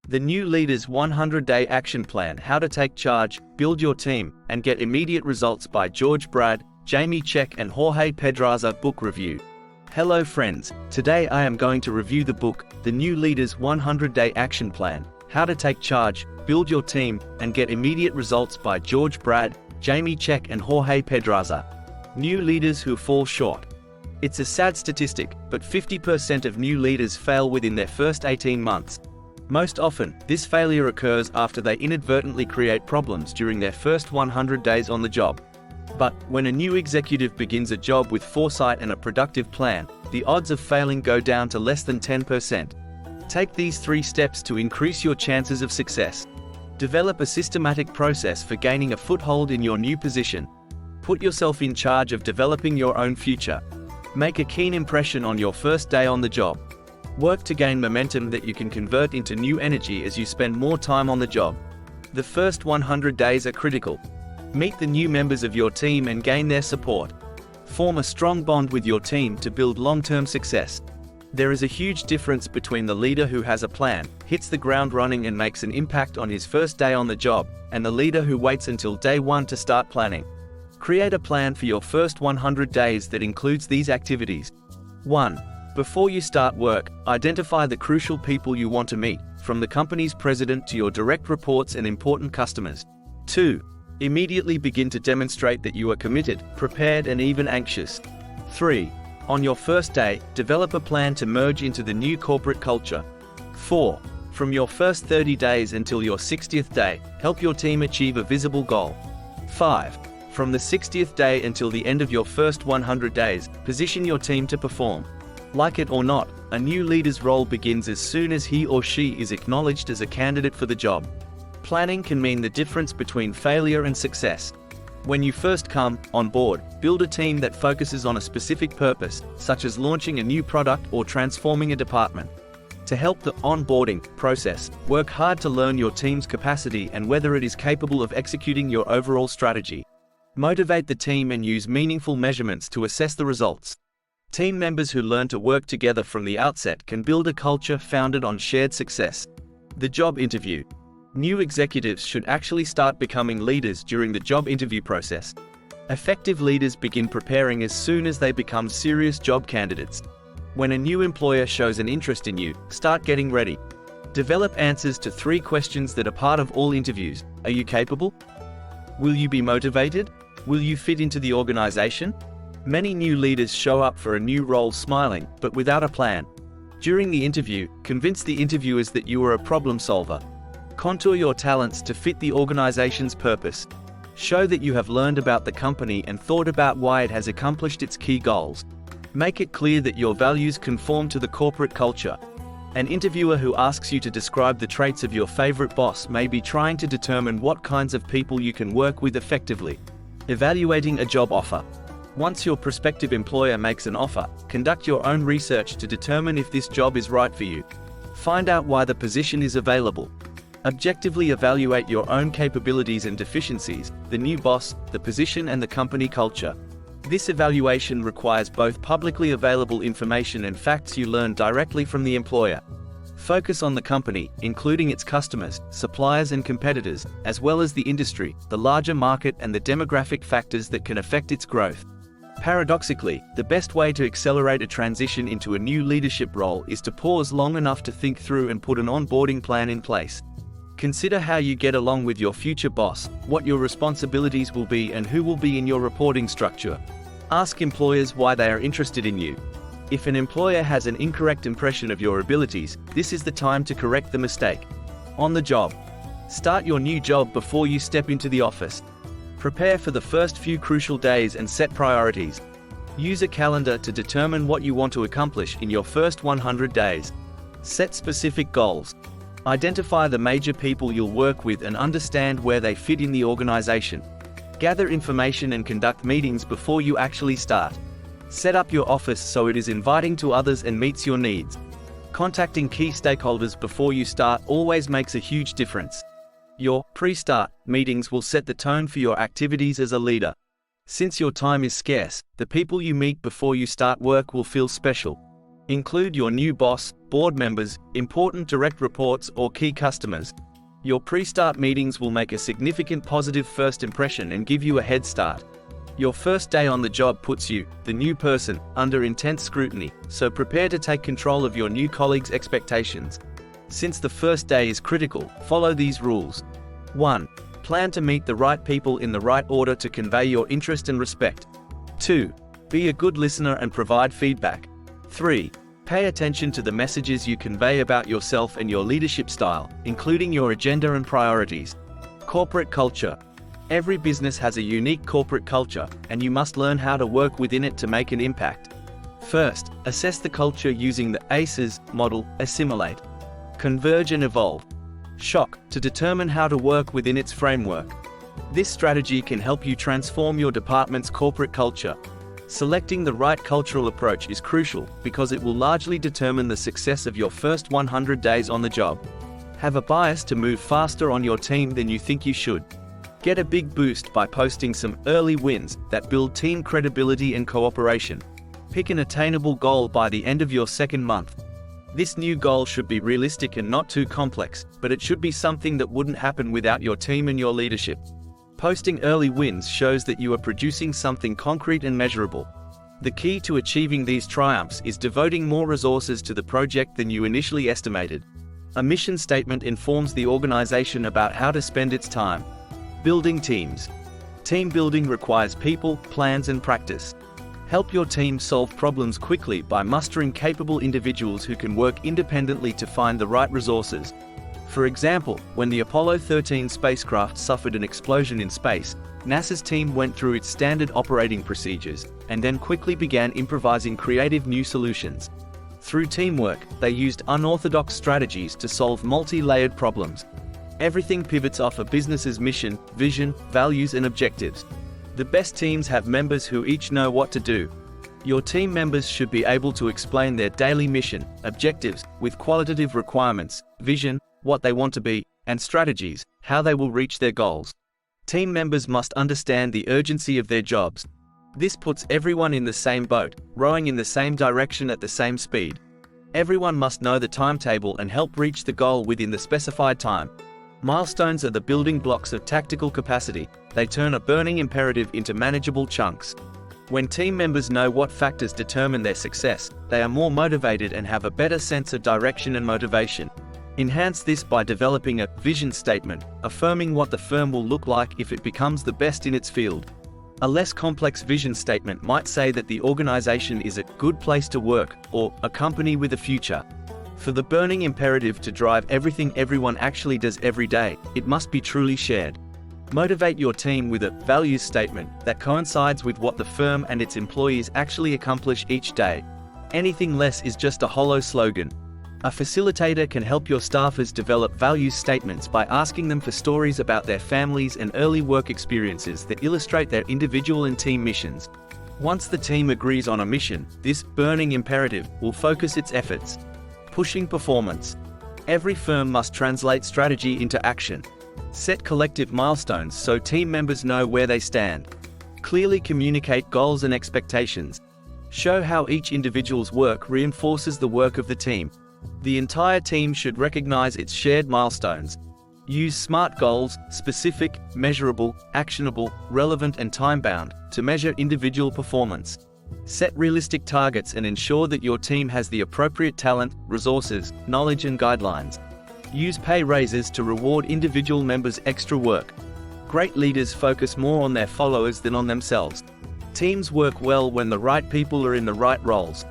The New Leader's 100-Day Action Plan: How to Take Charge, Build Your Team, and Get Immediate Results by Jorge Bradt, Jayme and Jorge Pedraza. Book Review. Hello friends, today I am going to review the book, The New Leader's 100-Day Action Plan: How to Take Charge, Build Your Team, and Get Immediate Results by Jorge Bradt, Jayme and Jorge Pedraza. New leaders who fall short. It's a sad statistic, but 50% of new leaders fail within their first 18 months. Most often, this failure occurs after they inadvertently create problems during their first 100 days on the job. But, when a new executive begins a job with foresight and a productive plan, the odds of failing go down to less than 10%. Take these 3 steps to increase your chances of success. Develop a systematic process for gaining a foothold in your new position. Put yourself in charge of developing your own future. Make a keen impression on your first day on the job. Work to gain momentum that you can convert into new energy as you spend more time on the job. The first 100 days are critical. Meet the new members of your team and gain their support. Form a strong bond with your team to build long-term success. There is a huge difference between the leader who has a plan, hits the ground running and makes an impact on his first day on the job, and the leader who waits until day 1 to start planning. Create a plan for your first 100 days that includes these activities. 1. Before you start work, identify the crucial people you want to meet, from the company's president to your direct reports and important customers. 2. Immediately begin to demonstrate that you are committed, prepared and even anxious. 3. On your first day, develop a plan to merge into the new corporate culture. 4. From your first 30 days until your 60th day, help your team achieve a visible goal. 5. From the 60th day until the end of your first 100 days, position your team to perform. Like it or not, a new leader's role begins as soon as he or she is acknowledged as a candidate for the job. Planning can mean the difference between failure and success. When you first come on board, build a team that focuses on a specific purpose, such as launching a new product or transforming a department. To help the onboarding process, work hard to learn your team's capacity and whether it is capable of executing your overall strategy. Motivate the team and use meaningful measurements to assess the results. Team members who learn to work together from the outset can build a culture founded on shared success. The job interview. New executives should actually start becoming leaders during the job interview process. Effective leaders begin preparing as soon as they become serious job candidates. When a new employer shows an interest in you, start getting ready. Develop answers to 3 questions that are part of all interviews. Are you capable? Will you be motivated? Will you fit into the organization? Many new leaders show up for a new role smiling, but without a plan. During the interview, convince the interviewers that you are a problem solver. Contour your talents to fit the organization's purpose. Show that you have learned about the company and thought about why it has accomplished its key goals. Make it clear that your values conform to the corporate culture. An interviewer who asks you to describe the traits of your favorite boss may be trying to determine what kinds of people you can work with effectively. Evaluating a job offer. Once your prospective employer makes an offer, conduct your own research to determine if this job is right for you. Find out why the position is available. Objectively evaluate your own capabilities and deficiencies, the new boss, the position and the company culture. This evaluation requires both publicly available information and facts you learn directly from the employer. Focus on the company, including its customers, suppliers and competitors, as well as the industry, the larger market and the demographic factors that can affect its growth. Paradoxically, the best way to accelerate a transition into a new leadership role is to pause long enough to think through and put an onboarding plan in place. Consider how you get along with your future boss, what your responsibilities will be and who will be in your reporting structure. Ask employers why they are interested in you. If an employer has an incorrect impression of your abilities, this is the time to correct the mistake. On the job. Start your new job before you step into the office. Prepare for the first few crucial days and set priorities. Use a calendar to determine what you want to accomplish in your first 100 days. Set specific goals. Identify the major people you'll work with and understand where they fit in the organization. Gather information and conduct meetings before you actually start. Set up your office so it is inviting to others and meets your needs. Contacting key stakeholders before you start always makes a huge difference. Your pre-start meetings will set the tone for your activities as a leader. Since your time is scarce, the people you meet before you start work will feel special. Include your new boss, board members, important direct reports, or key customers. Your pre-start meetings will make a significant positive first impression and give you a head start. Your first day on the job puts you, the new person, under intense scrutiny, so prepare to take control of your new colleagues' expectations. Since the first day is critical, follow these rules. 1. Plan to meet the right people in the right order to convey your interest and respect. 2. Be a good listener and provide feedback. 3. Pay attention to the messages you convey about yourself and your leadership style, including your agenda and priorities. Corporate culture. Every business has a unique corporate culture, and you must learn how to work within it to make an impact. First, assess the culture using the ACEs model: assimilate, converge and evolve, shock, to determine how to work within its framework. This strategy can help you transform your department's corporate culture. Selecting the right cultural approach is crucial because it will largely determine the success of your first 100 days on the job. Have a bias to move faster on your team than you think you should. Get a big boost by posting some early wins that build team credibility and cooperation. Pick an attainable goal by the end of your second month. This new goal should be realistic and not too complex, but it should be something that wouldn't happen without your team and your leadership. Posting early wins shows that you are producing something concrete and measurable. The key to achieving these triumphs is devoting more resources to the project than you initially estimated. A mission statement informs the organization about how to spend its time. Building teams. Team building requires people, plans, and practice. Help your team solve problems quickly by mustering capable individuals who can work independently to find the right resources. For example, when the Apollo 13 spacecraft suffered an explosion in space, NASA's team went through its standard operating procedures, and then quickly began improvising creative new solutions. Through teamwork, they used unorthodox strategies to solve multi-layered problems. Everything pivots off a business's mission, vision, values, and objectives. The best teams have members who each know what to do. Your team members should be able to explain their daily mission, objectives, with qualitative requirements, vision, what they want to be, and strategies, how they will reach their goals. Team members must understand the urgency of their jobs. This puts everyone in the same boat, rowing in the same direction at the same speed. Everyone must know the timetable and help reach the goal within the specified time. Milestones are the building blocks of tactical capacity. They turn a burning imperative into manageable chunks. When team members know what factors determine their success, they are more motivated and have a better sense of direction and motivation. Enhance this by developing a vision statement, affirming what the firm will look like if it becomes the best in its field. A less complex vision statement might say that the organization is a good place to work, or a company with a future. For the burning imperative to drive everything everyone actually does every day, it must be truly shared. Motivate your team with a values statement that coincides with what the firm and its employees actually accomplish each day. Anything less is just a hollow slogan. A facilitator can help your staffers develop values statements by asking them for stories about their families and early work experiences that illustrate their individual and team missions. Once the team agrees on a mission, this burning imperative will focus its efforts. Pushing performance. Every firm must translate strategy into action. Set collective milestones so team members know where they stand. Clearly communicate goals and expectations. Show how each individual's work reinforces the work of the team. The entire team should recognize its shared milestones. Use SMART goals: specific, measurable, actionable, relevant, and time-bound, to measure individual performance. Set realistic targets and ensure that your team has the appropriate talent, resources, knowledge, and guidelines. Use pay raises to reward individual members' extra work. Great leaders focus more on their followers than on themselves. Teams work well when the right people are in the right roles.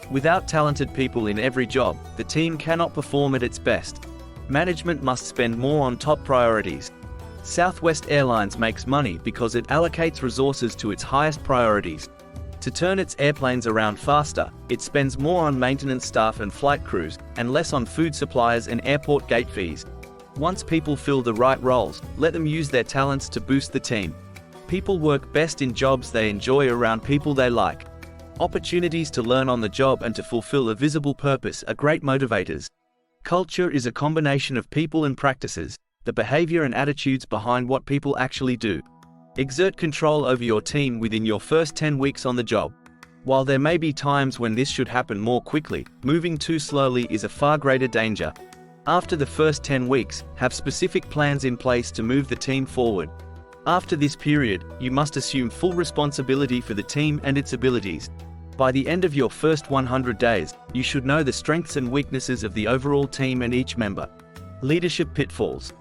Without talented people in every job, the team cannot perform at its best. Management must spend more on top priorities. Southwest Airlines makes money because it allocates resources to its highest priorities. To turn its airplanes around faster, it spends more on maintenance staff and flight crews, and less on food suppliers and airport gate fees. Once people fill the right roles, let them use their talents to boost the team. People work best in jobs they enjoy around people they like. Opportunities to learn on the job and to fulfill a visible purpose are great motivators. Culture is a combination of people and practices, the behavior and attitudes behind what people actually do. Exert control over your team within your first 10 weeks on the job. While there may be times when this should happen more quickly, moving too slowly is a far greater danger. After the first 10 weeks, have specific plans in place to move the team forward. After this period, you must assume full responsibility for the team and its abilities. By the end of your first 100 days, you should know the strengths and weaknesses of the overall team and each member. Leadership pitfalls.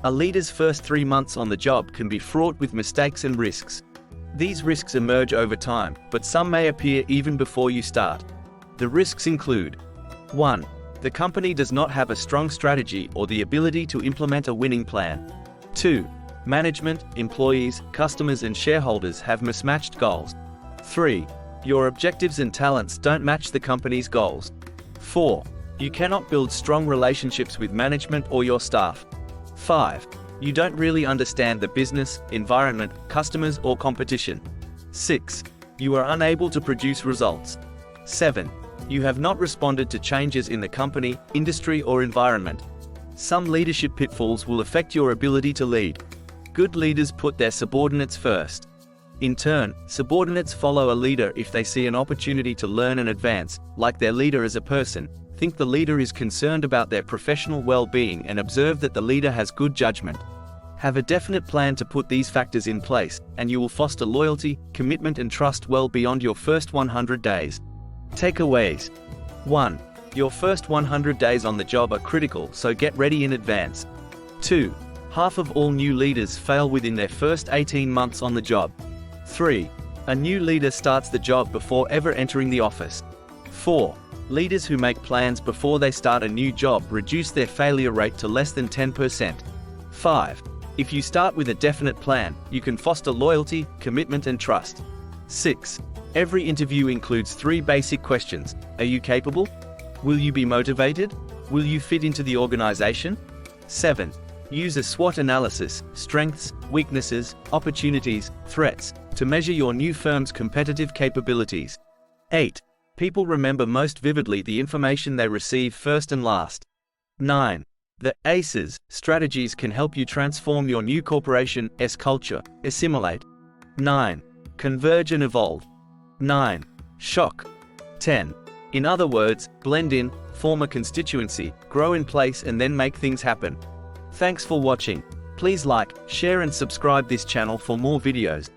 A leader's first 3 months on the job can be fraught with mistakes and risks. These risks emerge over time, but some may appear even before you start. The risks include: 1. The company does not have a strong strategy or the ability to implement a winning plan. 2. Management, employees, customers and shareholders have mismatched goals. 3. Your objectives and talents don't match the company's goals. 4. You cannot build strong relationships with management or your staff. 5. You don't really understand the business, environment, customers or competition. 6. You are unable to produce results. 7. You have not responded to changes in the company, industry or environment. Some leadership pitfalls will affect your ability to lead. Good leaders put their subordinates first. In turn, subordinates follow a leader if they see an opportunity to learn and advance, like their leader as a person. Think the leader is concerned about their professional well-being and observe that the leader has good judgment. Have a definite plan to put these factors in place, and you will foster loyalty, commitment and trust well beyond your first 100 days. Takeaways. 1. Your first 100 days on the job are critical, so get ready in advance. 2. Half of all new leaders fail within their first 18 months on the job. 3. A new leader starts the job before ever entering the office. 4. Leaders who make plans before they start a new job reduce their failure rate to less than 10%. 5. If you start with a definite plan, you can foster loyalty, commitment and trust. 6. Every interview includes 3 basic questions. Are you capable? Will you be motivated? Will you fit into the organization? 7. Use a SWOT analysis, strengths, weaknesses, opportunities, threats, to measure your new firm's competitive capabilities. 8. People remember most vividly the information they receive first and last. 9. The ACEs strategies can help you transform your new corporation's culture. Assimilate. 9. Converge and evolve. 9. Shock. 10. In other words, blend in, form a constituency, grow in place and then make things happen. Thanks for watching. Please like, share and subscribe this channel for more videos.